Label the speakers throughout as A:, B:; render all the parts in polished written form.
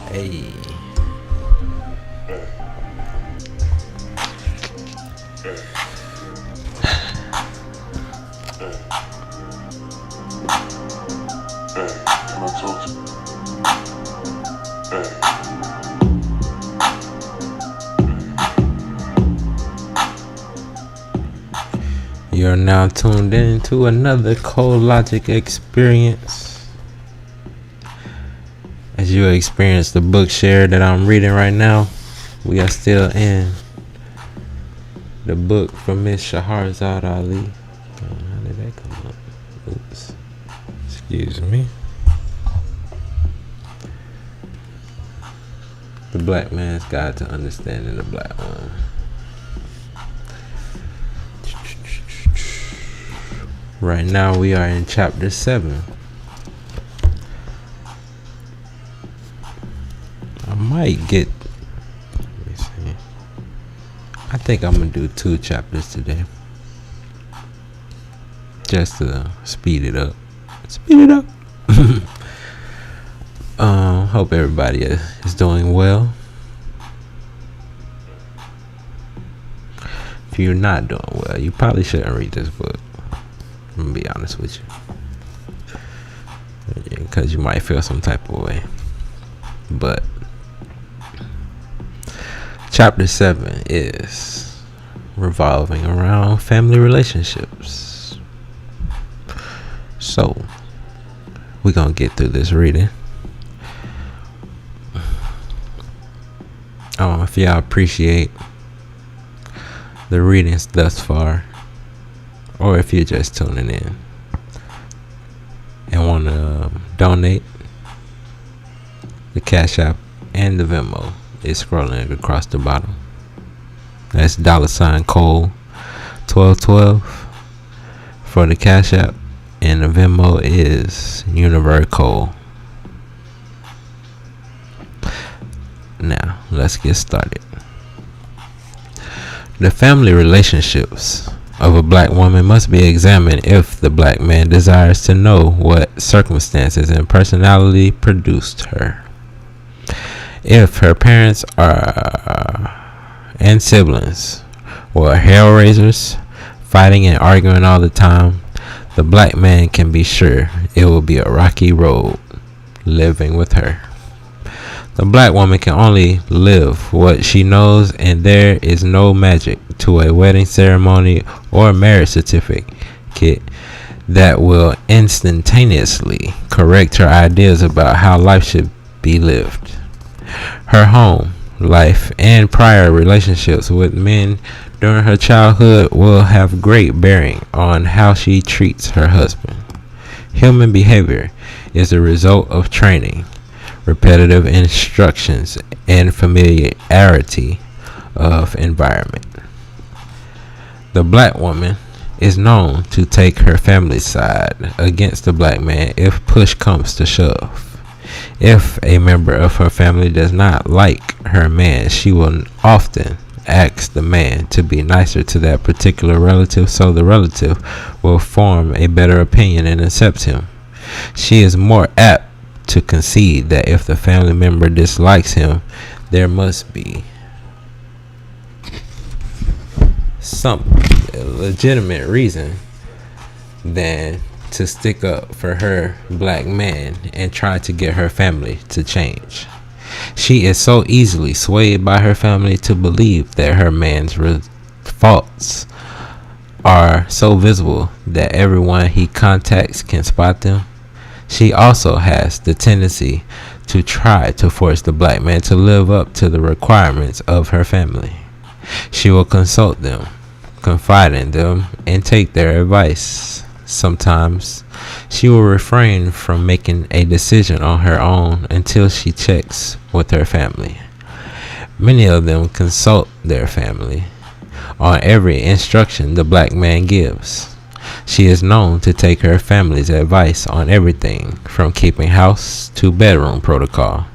A: Hey. You're now tuned in to another ColeLogic experience. As you experience the BookShare that I'm reading right now, we are still in the book from Miss Shahrazad Ali. How did that come up? Oops. Excuse me. The Black Man's Guide to Understanding the Blackwoman. Right now we are in chapter 7. I might get, let me see. I think I'm gonna do 2 chapters today, just to speed it up. Hope everybody is doing well. If you're not doing well, you probably shouldn't read this book. I'm gonna be honest with you, because you might feel some type of way. But chapter 7 is revolving around family relationships. So we're gonna get through this reading. If y'all appreciate the readings thus far, or if you're just tuning in and want to donate, the Cash App and the Venmo is scrolling across the bottom. That's $Cole 1212 for the Cash App, and the Venmo is Cole. Now let's get started. The family relationships of a black woman must be examined if the black man desires to know what circumstances and personality produced her. If her parents and siblings were hell raisers, fighting and arguing all the time, the black man can be sure it will be a rocky road living with her. The black woman can only live what she knows, and there is no magic to a wedding ceremony or marriage certificate that will instantaneously correct her ideas about how life should be lived. Her home life and prior relationships with men during her childhood will have great bearing on how she treats her husband. Human behavior is the result of training, repetitive instructions, and familiarity of environment. The black woman is known to take her family's side against the black man if push comes to shove. If a member of her family does not like her man, she will often ask the man to be nicer to that particular relative, so the relative will form a better opinion and accept him. She is more apt to concede that if the family member dislikes him, there must be some legitimate reason than to stick up for her black man and try to get her family to change. She is so easily swayed by her family to believe that her man's faults are so visible that everyone he contacts can spot them. She also has the tendency to try to force the black man to live up to the requirements of her family. She will consult them, confide in them, and take their advice. Sometimes she will refrain from making a decision on her own until she checks with her family. Many of them consult their family on every instruction the black man gives. She is known to take her family's advice on everything from keeping house to bedroom protocol.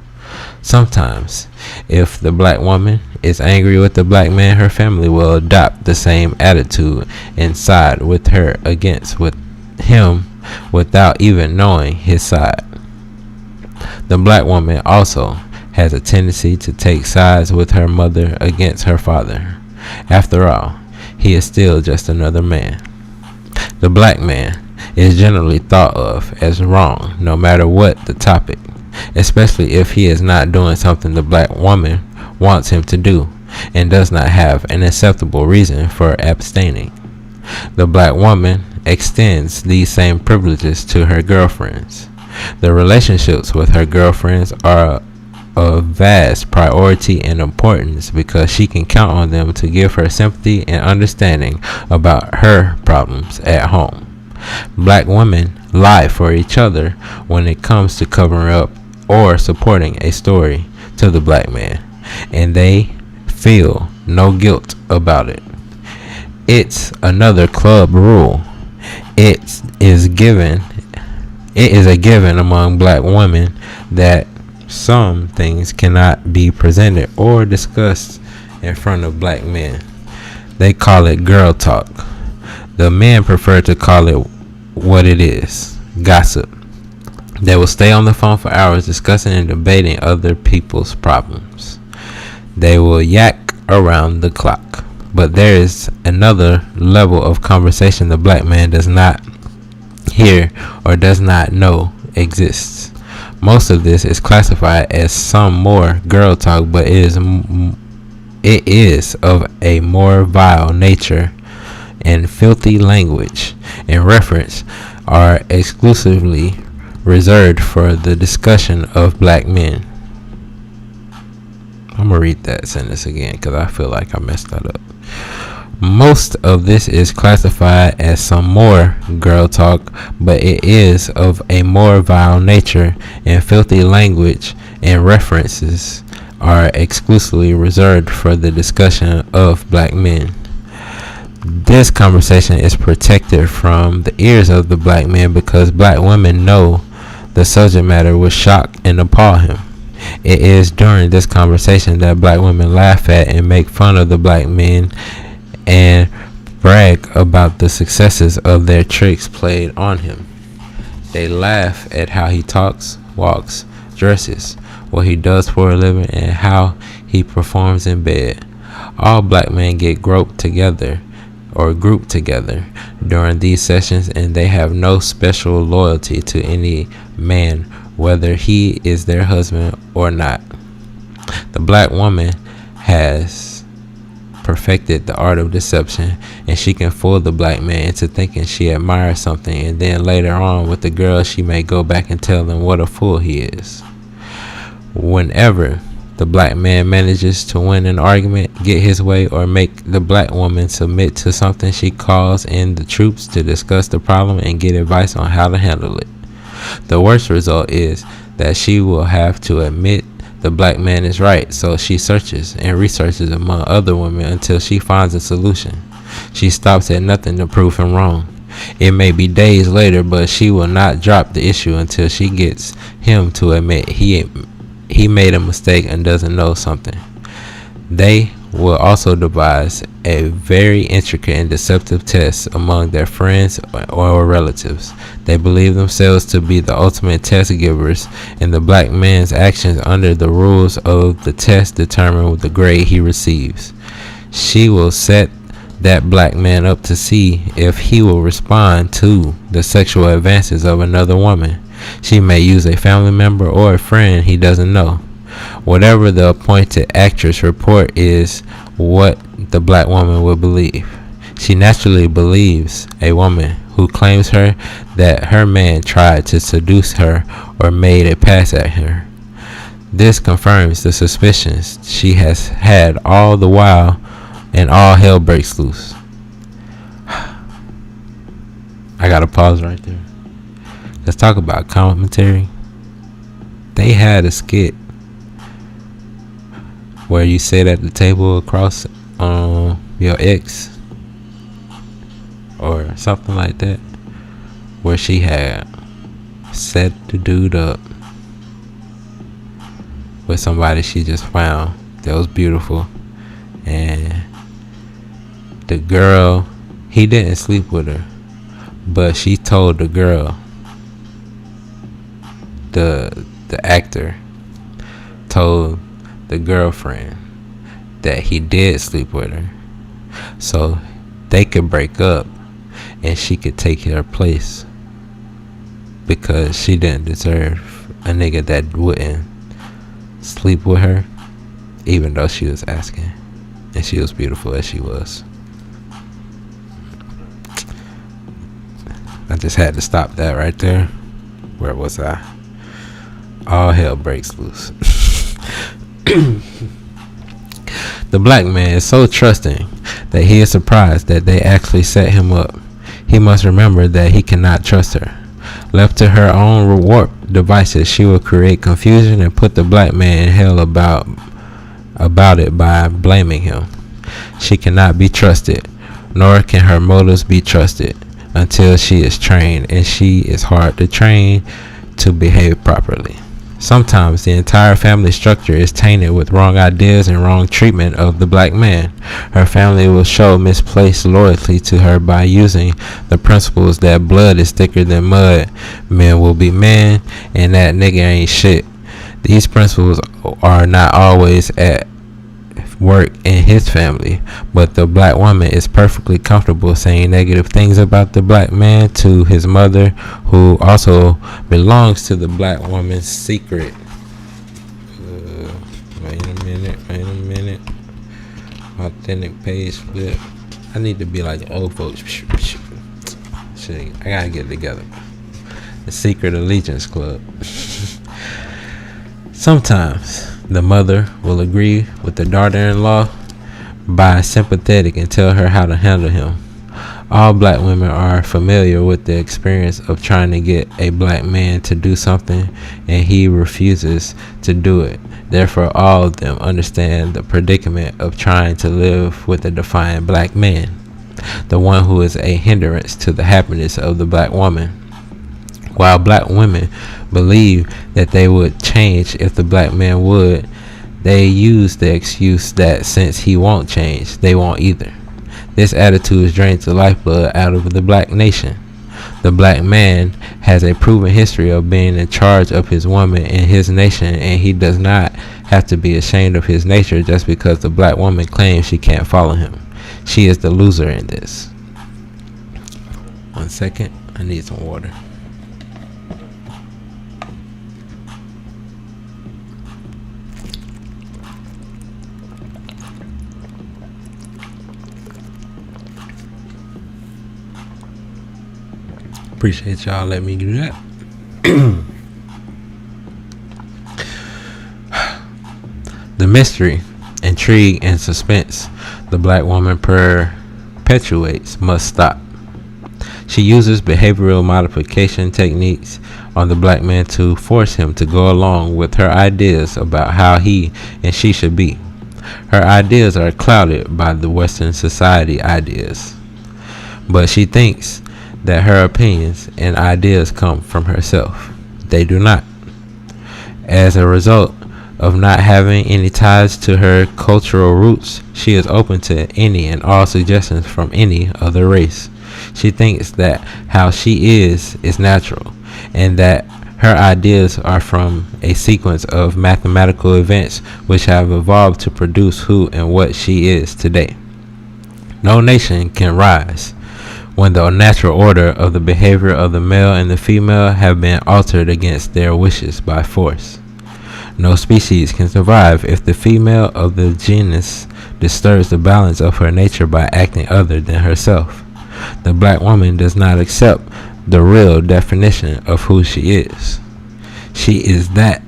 A: Sometimes, if the black woman is angry with the black man, her family will adopt the same attitude and side with her against with him without even knowing his side. The black woman also has a tendency to take sides with her mother against her father. After all, he is still just another man. The black man is generally thought of as wrong no matter what the topic, especially if he is not doing something the black woman wants him to do and does not have an acceptable reason for abstaining. The black woman extends these same privileges to her girlfriends. The relationships with her girlfriends are of vast priority and importance because she can count on them to give her sympathy and understanding about her problems at home. Black women lie for each other when it comes to covering up or supporting a story to the black man, and they feel no guilt about it. It's another club rule. It is a given among black women that some things cannot be presented or discussed in front of black men. They call it girl talk. The men prefer to call it what it is, gossip. They will stay on the phone for hours discussing and debating other people's problems. They will yak around the clock. But there is another level of conversation the black man does not hear or does not know exists. Most of this is classified as some more girl talk, but it is of a more vile nature, and filthy language and reference are exclusively reserved for the discussion of black men. I'm gonna read that sentence again because I feel like I messed that up. Most of this is classified as some more girl talk, but it is of a more vile nature, and filthy language and references are exclusively reserved for the discussion of black men. This conversation is protected from the ears of the black man because black women know the subject matter will shock and appall him. It is during this conversation that black women laugh at and make fun of the black men and brag about the successes of their tricks played on him. They laugh at how he talks, walks, dresses, what he does for a living, and how he performs in bed. All black men get grouped together during these sessions, and they have no special loyalty to any man, whether he is their husband or not. The black woman has perfected the art of deception, and she can fool the black man into thinking she admires something, and then later on with the girl she may go back and tell him what a fool he is. Whenever the black man manages to win an argument, get his way, or make the black woman submit to something, she calls in the troops to discuss the problem and get advice on how to handle it. The worst result is that she will have to admit the black man is right, so she searches and researches among other women until she finds a solution. She stops at nothing to prove him wrong. It may be days later, but she will not drop the issue until she gets him to admit he made a mistake and doesn't know something. They will also devise a very intricate and deceptive test among their friends or relatives. They believe themselves to be the ultimate test givers, and the black man's actions under the rules of the test determine the grade he receives. She will set that black man up to see if he will respond to the sexual advances of another woman. She may use a family member or a friend he doesn't know. Whatever the appointed actress report is what the black woman will believe. She naturally believes a woman who claims her that her man tried to seduce her or made a pass at her. This confirms the suspicions she has had all the while, and all hell breaks loose. I gotta pause right there. Let's talk about commentary. They had a skit where you sit at the table across your ex or something like that, where she had set the dude up with somebody she just found that was beautiful, and the girl, he didn't sleep with her, but she told the girl, the actor told the girlfriend that he did sleep with her, so they could break up and she could take her place, because she didn't deserve a nigga that wouldn't sleep with her, even though she was asking, and she was beautiful as she was. I just had to stop that right there. Where was I? All hell breaks loose. The black man is so trusting that he is surprised that they actually set him up. He must remember that he cannot trust her. Left to her own warped devices, she will create confusion and put the black man in hell about it by blaming him. She cannot be trusted, nor can her motives be trusted until she is trained, and she is hard to train to behave properly. Sometimes the entire family structure is tainted with wrong ideas and wrong treatment of the black man. Her family will show misplaced loyalty to her by using the principles that blood is thicker than mud, men will be men, and that nigga ain't shit. These principles are not always at work in his family, but the black woman is perfectly comfortable saying negative things about the black man to his mother, who also belongs to the black woman's secret. Wait a minute. Authentic page flip. I need to be like the old folks. Shit, I gotta get it together. The Secret Allegiance Club. Sometimes the mother will agree with the daughter-in-law, by sympathetic, and tell her how to handle him. All black women are familiar with the experience of trying to get a black man to do something and he refuses to do it. Therefore, all of them understand the predicament of trying to live with a defiant black man, the one who is a hindrance to the happiness of the black woman. While black women believe that they would change if the black man would, they use the excuse that since he won't change, they won't either. This attitude drains the lifeblood out of the black nation. The black man has a proven history of being in charge of his woman and his nation, and he does not have to be ashamed of his nature just because the black woman claims she can't follow him. She is the loser in this. 1 second, I need some water. Appreciate y'all letting me do that. The mystery, intrigue, and suspense the black woman perpetuates must stop. She uses behavioral modification techniques on the black man to force him to go along with her ideas about how he and she should be. Her ideas are clouded by the Western society ideas, but she thinks that her opinions and ideas come from herself. They do not. As a result of not having any ties to her cultural roots, she is open to any and all suggestions from any other race. She thinks that how she is natural, and that her ideas are from a sequence of mathematical events which have evolved to produce who and what she is today. No nation can rise when the natural order of the behavior of the male and the female have been altered against their wishes by force. No species can survive if the female of the genus disturbs the balance of her nature by acting other than herself. The black woman does not accept the real definition of who she is. She is that.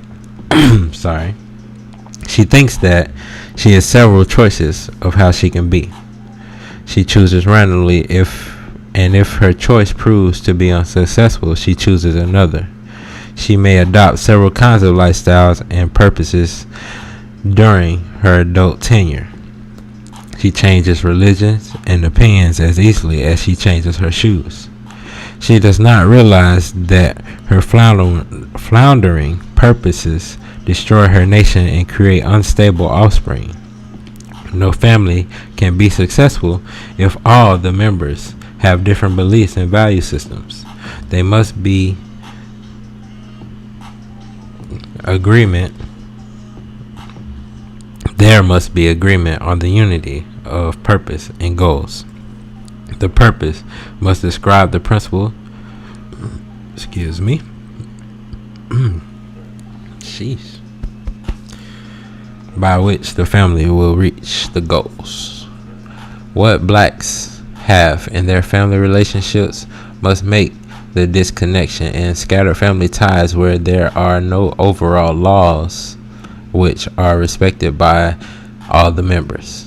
A: Sorry. She thinks that she has several choices of how she can be. She chooses randomly if her choice proves to be unsuccessful, she chooses another. She may adopt several kinds of lifestyles and purposes during her adult tenure. She changes religions and opinions as easily as she changes her shoes. She does not realize that her floundering purposes destroy her nation and create unstable offspring. No family can be successful if all the members have different beliefs and value systems. They must be agreement There must be agreement on the unity of purpose and goals. The purpose must describe the principle, excuse me, sheesh, by which the family will reach the goals. What blacks have in their family relationships must make the disconnection and scattered family ties where there are no overall laws which are respected by all the members.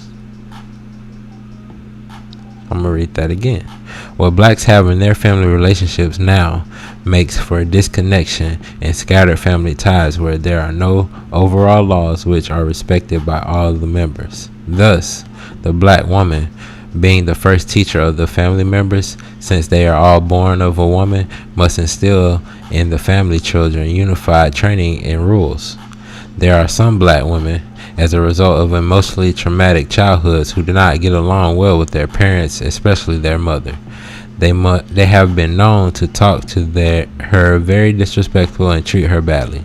A: I'm going to read that again. What blacks have in their family relationships now makes for disconnection and scattered family ties where there are no overall laws which are respected by all the members. Thus, the black woman, being the first teacher of the family members, since they are all born of a woman, must instill in the family children unified training and rules. There are some black women, as a result of emotionally traumatic childhoods, who do not get along well with their parents, especially their mother. They have been known to talk to her very disrespectful and treat her badly.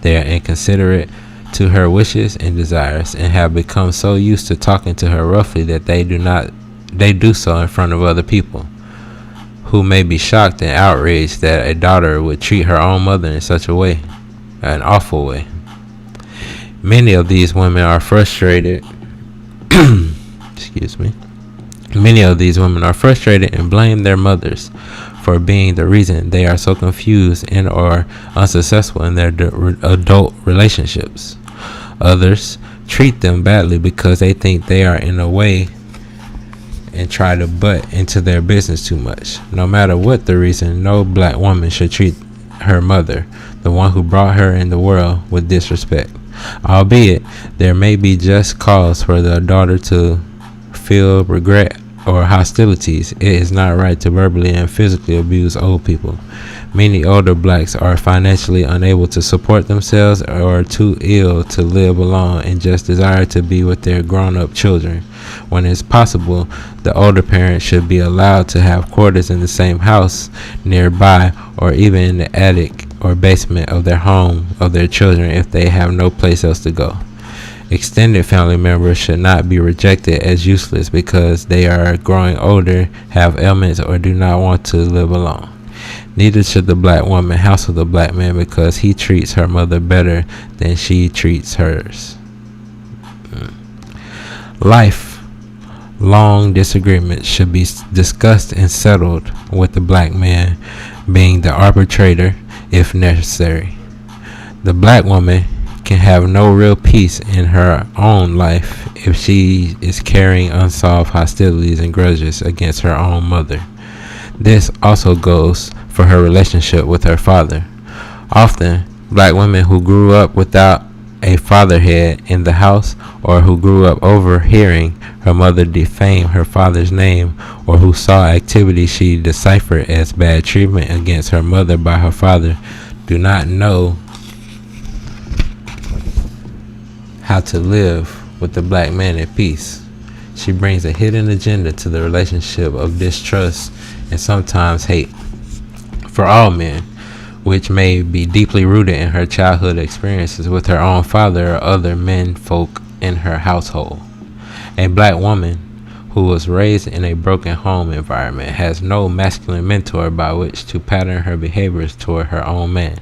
A: They are inconsiderate to her wishes and desires, and have become so used to talking to her roughly that they do so in front of other people, who may be shocked and outraged that a daughter would treat her own mother in such a way, an awful way. Many of these women are frustrated. Excuse me. Many of these women are frustrated and blame their mothers for being the reason they are so confused and or unsuccessful in their adult relationships. Others treat them badly because they think they are in a way and try to butt into their business too much. No matter what the reason, no black woman should treat her mother, the one who brought her in the world, with disrespect. Albeit there may be just cause for the daughter to feel regret or hostilities, it is not right to verbally and physically abuse old people. Many older blacks are financially unable to support themselves or too ill to live alone and just desire to be with their grown-up children. When it's possible, the older parents should be allowed to have quarters in the same house nearby, or even in the attic or basement of their home of their children if they have no place else to go. Extended family members should not be rejected as useless because they are growing older, have ailments, or do not want to live alone. Neither should the black woman house with the black man because he treats her mother better than she treats hers. Life-long disagreements should be discussed and settled, with the black man being the arbitrator if necessary. The black woman can have no real peace in her own life if she is carrying unsolved hostilities and grudges against her own mother. This also goes for her relationship with her father. Often, black women who grew up without a fatherhead in the house, or who grew up overhearing her mother defame her father's name, or who saw activity she deciphered as bad treatment against her mother by her father, do not know how to live with the black man in peace. She brings a hidden agenda to the relationship of distrust and sometimes hate for all men, which may be deeply rooted in her childhood experiences with her own father or other men folk in her household. A black woman who was raised in a broken home environment has no masculine mentor by which to pattern her behaviors toward her own man.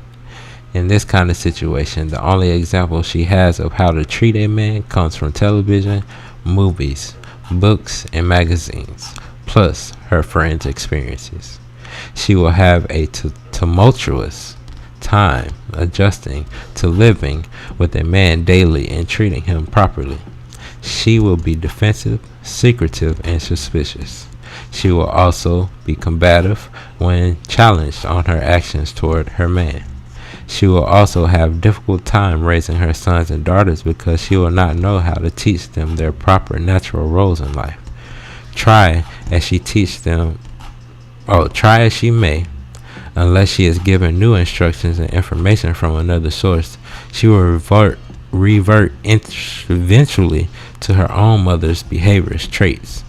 A: In this kind of situation, the only example she has of how to treat a man comes from television, movies, books, and magazines, plus her friends' experiences. She will have a tumultuous time adjusting to living with a man daily and treating him properly. She will be defensive, secretive, and suspicious. She will also be combative when challenged on her actions toward her man. She will also have difficult time raising her sons and daughters because she will not know how to teach them their proper natural roles in life. Try as she may, unless she is given new instructions and information from another source, she will revert eventually to her own mother's behaviors, traits,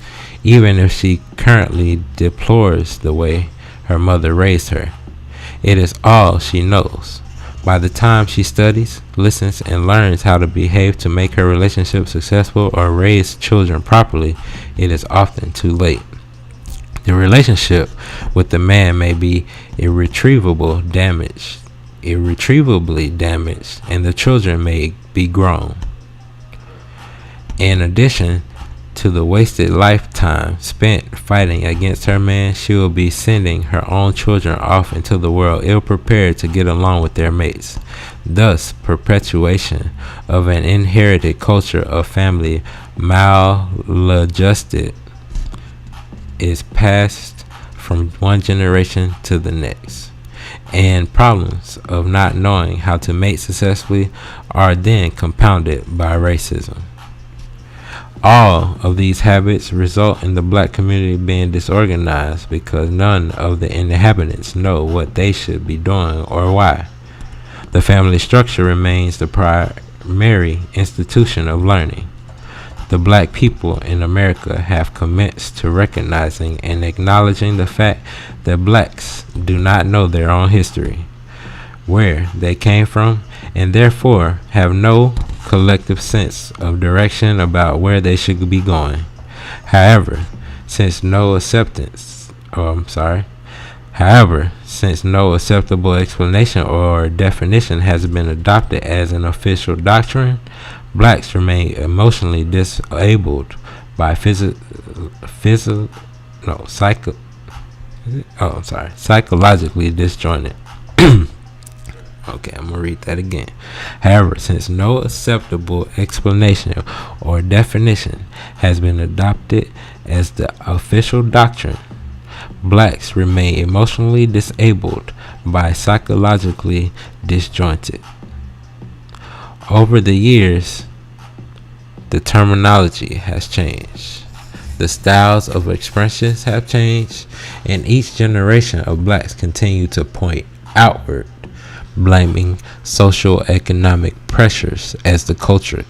A: even if she currently deplores the way her mother raised her. It is all she knows. By the time she studies, listens, and learns how to behave to make her relationship successful or raise children properly, it is often too late. The relationship with the man may be irretrievably damaged, and the children may be grown. In addition to the wasted lifetime spent fighting against her man, she will be sending her own children off into the world ill-prepared to get along with their mates. Thus, perpetuation of an inherited culture of family maladjusted is passed from one generation to the next, and problems of not knowing how to mate successfully are then compounded by racism. All of these habits result in the black community being disorganized because none of the inhabitants know what they should be doing or why. The family structure remains the primary institution of learning. The black people in America have commenced to recognizing and acknowledging the fact that blacks do not know their own history, where they came from, and therefore have no collective sense of direction about where they should be going. However, since no acceptable explanation or definition has been adopted as an official doctrine, blacks remain emotionally disabled by psychologically disjointed. Okay, I'm going to read that again. However, since no acceptable explanation or definition has been adopted as the official doctrine, blacks remain emotionally disabled by psychologically disjointed. Over the years, the terminology has changed. The styles of expressions have changed, and each generation of blacks continue to point outward, blaming social economic pressures as the culprit.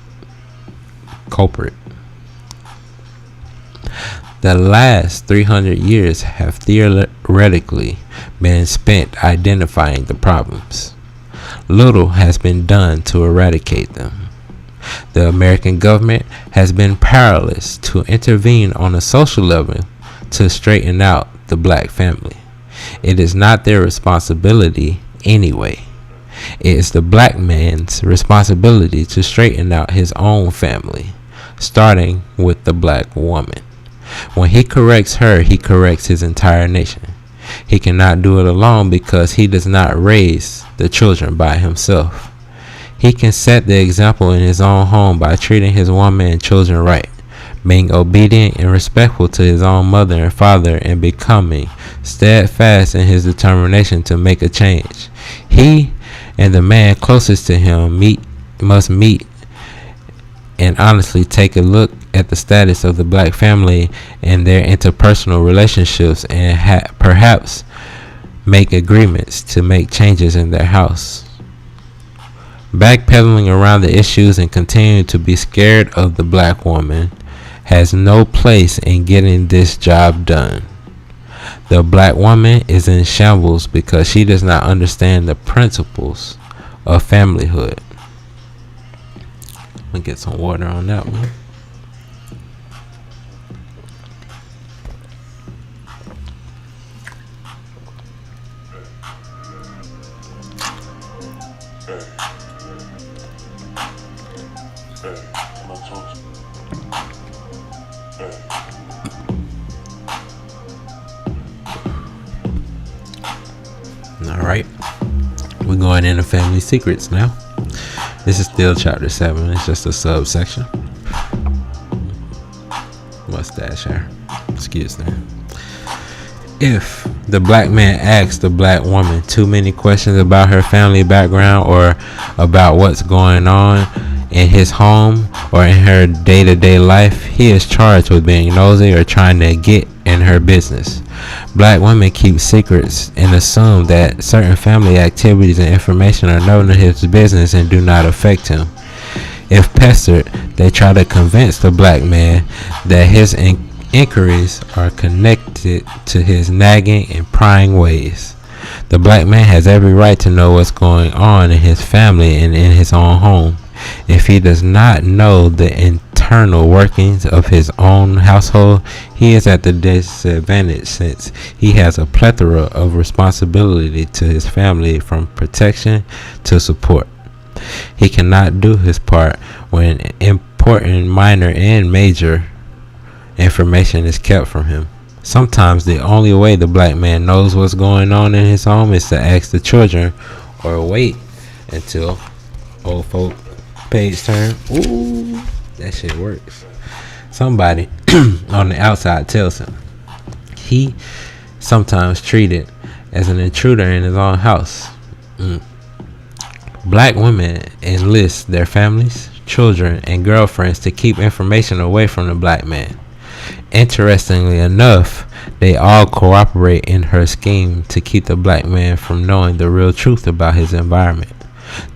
A: The last 300 years have theoretically been spent identifying the problems. Little has been done to eradicate them. The American government has been powerless to intervene on a social level to straighten out the black family. It is not their responsibility anyway. It is the black man's responsibility to straighten out his own family, starting with the black woman. When he corrects her, he corrects his entire nation. He cannot do it alone because he does not raise the children by himself. He can set the example in his own home by treating his woman and children right, being obedient and respectful to his own mother and father, and becoming steadfast in his determination to make a change. He and the man closest to him must meet and honestly take a look at the status of the black family and their interpersonal relationships, and perhaps make agreements to make changes in their house. Backpedaling around the issues and continuing to be scared of the black woman has no place in getting this job done. The black woman is in shambles because she does not understand the principles of familyhood. I'm gonna get some water on that one. Alright, we're going into family secrets now. This is still chapter 7, it's just a subsection. Mustache hair. Excuse me. If the black man asks the black woman too many questions about her family background or about what's going on in his home or in her day-to-day life, he is charged with being nosy or trying to get in her business. Black women keep secrets and assume that certain family activities and information are none of his business and do not affect him. If pestered, they try to convince the black man that his inquiries are connected to his nagging and prying ways. The black man has every right to know what's going on in his family and in his own home. If he does not know the internal workings of his own household, he is at a disadvantage since he has a plethora of responsibility to his family, from protection to support. He cannot do his part when important, minor, and major information is kept from him. Sometimes the only way the black man knows what's going on in his home is to ask the children, or wait until old folk page turn. Ooh, that shit works. Somebody on the outside tells him. He sometimes treated as an intruder in his own house. Black women enlist their families, children, and girlfriends to keep information away from the black man. Interestingly enough, they all cooperate in her scheme to keep the black man from knowing the real truth about his environment.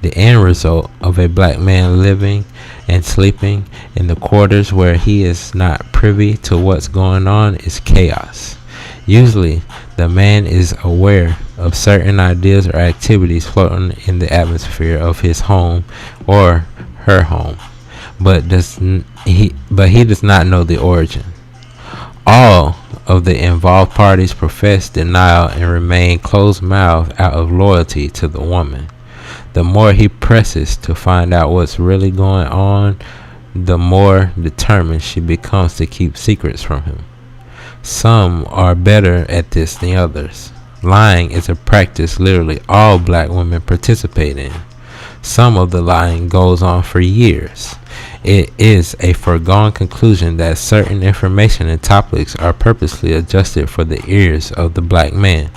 A: The end result of a black man living and sleeping in the quarters where he is not privy to what's going on is chaos. Usually, the man is aware of certain ideas or activities floating in the atmosphere of his home or her home, but he does not know the origin. All of the involved parties profess denial and remain closed-mouthed out of loyalty to the woman. The more he presses to find out what's really going on, the more determined she becomes to keep secrets from him. Some are better at this than others. Lying is a practice literally all black women participate in. Some of the lying goes on for years. It is a foregone conclusion that certain information and topics are purposely adjusted for the ears of the black man.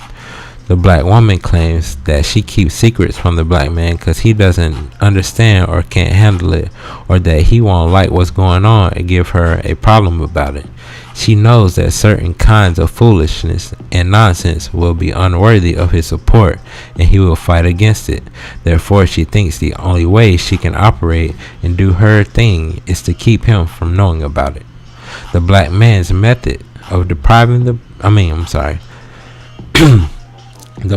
A: The black woman claims that she keeps secrets from the black man because he doesn't understand or can't handle it, or that he won't like what's going on and give her a problem about it. She knows that certain kinds of foolishness and nonsense will be unworthy of his support, and he will fight against it. Therefore, she thinks the only way she can operate and do her thing is to keep him from knowing about it. The black man's method of depriving the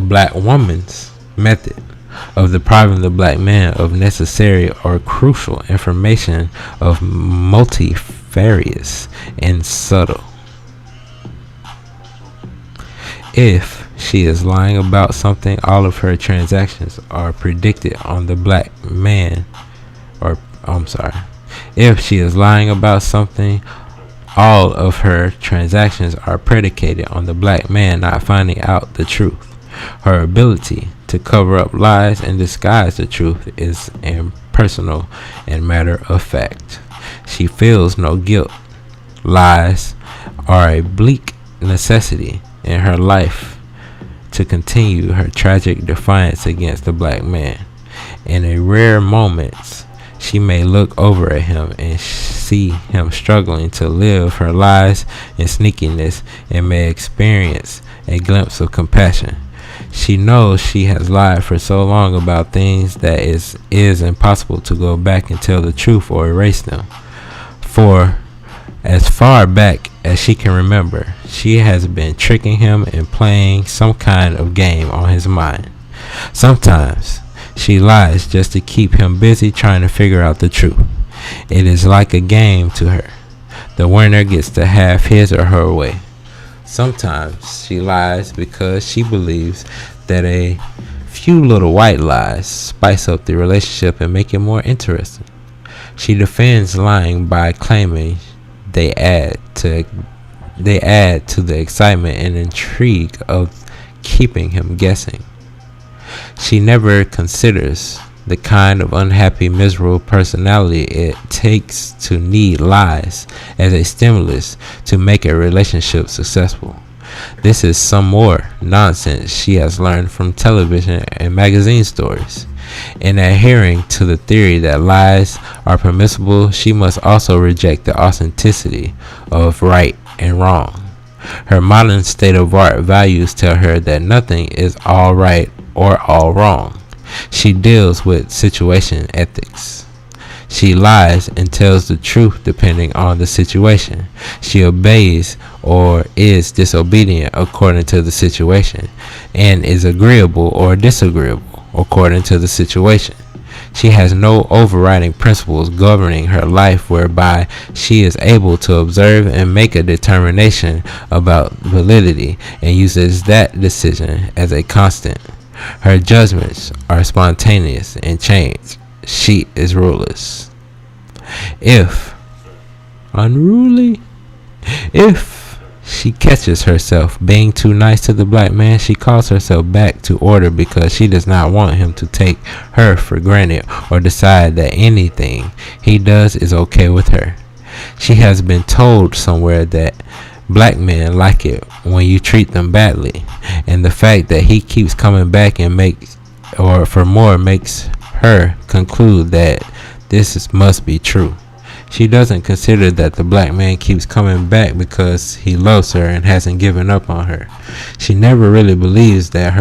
A: black woman's method of depriving the black man of necessary or crucial information of multifarious and subtle. If she is lying about something, all of her transactions are predicted on the black man, if she is lying about something, all of her transactions are predicated on the black man not finding out the truth. Her ability to cover up lies and disguise the truth is impersonal and matter of fact. She feels no guilt. Lies are a bleak necessity in her life to continue her tragic defiance against the black man. In a rare moments, she may look over at him and see him struggling to live her lies and sneakiness, and may experience a glimpse of compassion. She knows she has lied for so long about things that it is impossible to go back and tell the truth or erase them. For as far back as she can remember, she has been tricking him and playing some kind of game on his mind. Sometimes she lies just to keep him busy trying to figure out the truth. It is like a game to her. The winner gets to have his or her way. Sometimes she lies because she believes that a few little white lies spice up the relationship and make it more interesting. She defends lying by claiming they add to the excitement and intrigue of keeping him guessing. She never considers the kind of unhappy, miserable personality it takes to need lies as a stimulus to make a relationship successful. This is some more nonsense she has learned from television and magazine stories. In adhering to the theory that lies are permissible, she must also reject the authenticity of right and wrong. Her modern state-of-art values tell her that nothing is all right or all wrong. She deals with situation ethics. She lies and tells the truth depending on the situation. She obeys or is disobedient according to the situation, and is agreeable or disagreeable according to the situation. She has no overriding principles governing her life whereby she is able to observe and make a determination about validity and uses that decision as a constant. Her judgments are spontaneous and change. She is ruleless. If unruly, if she catches herself being too nice to the black man, she calls herself back to order because she does not want him to take her for granted or decide that anything he does is okay with her. She has been told somewhere that black men like it when you treat them badly, and the fact that he keeps coming back and makes her conclude that must be true. She doesn't consider that the black man keeps coming back because he loves her and hasn't given up on her. She never really believes that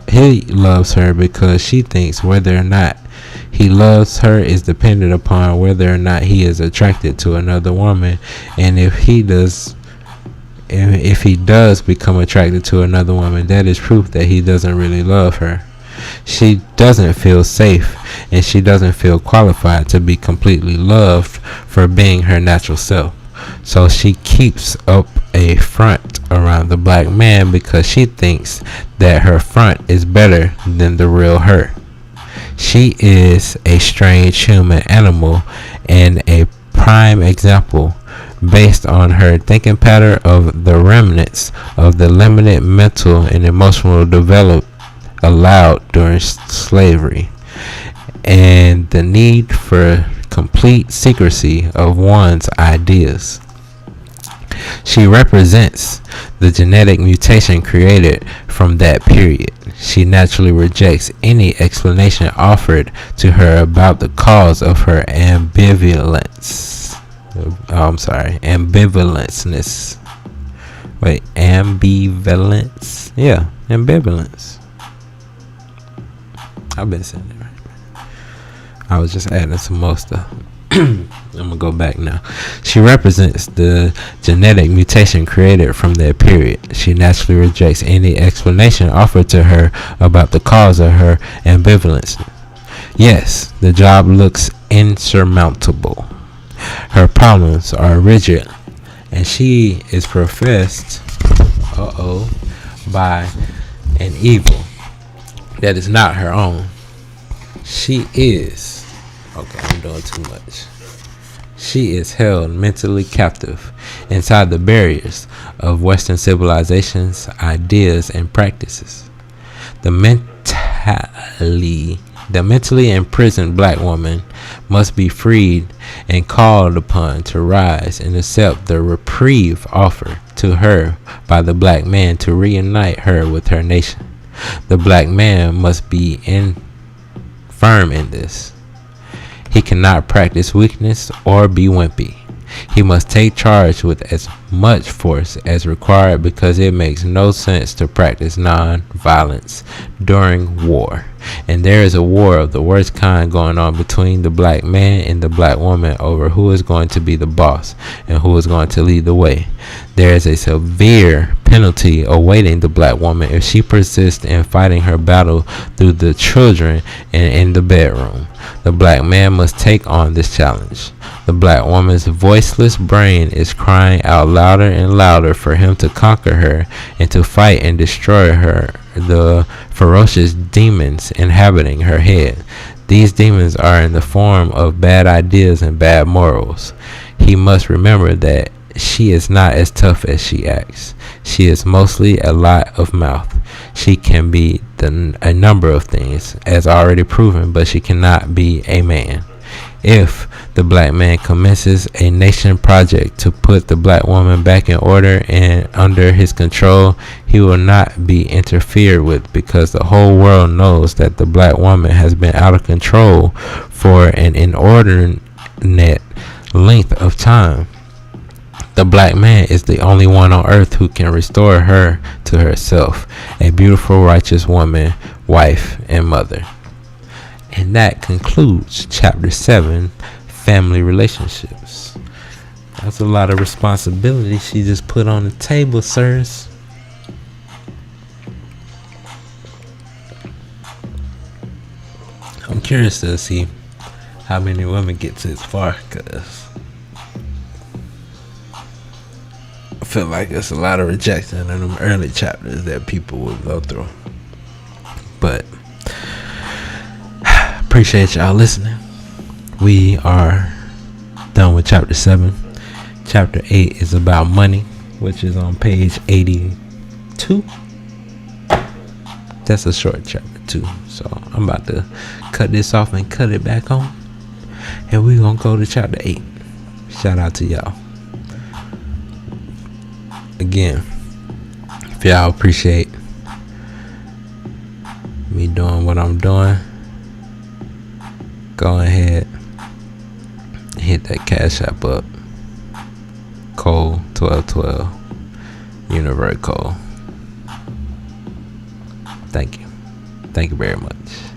A: he loves her because she thinks whether or not he loves her is dependent upon whether or not he is attracted to another woman, and if he does become attracted to another woman, that is proof that he doesn't really love her. She doesn't feel safe, and she doesn't feel qualified to be completely loved for being her natural self. So she keeps up a front around the black man because she thinks that her front is better than the real her. She is a strange human animal and a prime example based on her thinking pattern of the remnants of the limited mental and emotional development allowed during slavery, and the need for complete secrecy of one's ideas. She represents the genetic mutation created from that period. She naturally rejects any explanation offered to her about the cause of her ambivalence. Ambivalenceness. Wait, ambivalence? Yeah, ambivalence. I've been saying it right. I was just adding some more stuff. I'm gonna go back now. She represents the genetic mutation created from that period. She naturally rejects any explanation offered to her about the cause of her ambivalence. Yes, the job looks insurmountable. Her problems are rigid, and she is professed by an evil that is not her own. She is I'm doing too much. She is held mentally captive inside the barriers of Western civilization's ideas and practices. The mentally imprisoned black woman must be freed and called upon to rise and accept the reprieve offered to her by the black man to reunite her with her nation. The black man must be firm in this. He cannot practice weakness or be wimpy. He must take charge with as much force as required because it makes no sense to practice non-violence during war. And there is a war of the worst kind going on between the black man and the black woman over who is going to be the boss and who is going to lead the way. There is a severe penalty awaiting the black woman if she persists in fighting her battle through the children and in the bedroom. The black man must take on this challenge. The black woman's voiceless brain is crying out louder and louder for him to conquer her and to fight and destroy her, the ferocious demons inhabiting her head. These demons are in the form of bad ideas and bad morals. He must remember that she is not as tough as she acts. She is mostly a lot of mouth. She can be a number of things, as already proven, but she cannot be a man. If the black man commences a nation project to put the black woman back in order and under his control, he will not be interfered with because the whole world knows that the black woman has been out of control for an inordinate length of time. The black man is the only one on earth who can restore her to herself, a beautiful, righteous woman, wife, and mother. And that concludes Chapter 7, Family Relationships. That's a lot of responsibility she just put on the table, sirs. I'm curious to see how many women get this far, because I feel like it's a lot of rejection in them early chapters that people will go through. But appreciate y'all listening. We are done with chapter 7. Chapter 8 is about money, which is on page 82. That's a short chapter too, so I'm about to cut this off and cut it back on, and we're gonna go to chapter 8. Shout out to y'all again. If y'all appreciate me doing what I'm doing, go ahead and hit that Cash App up, Cole 1212 Universe Cole. Thank you very much.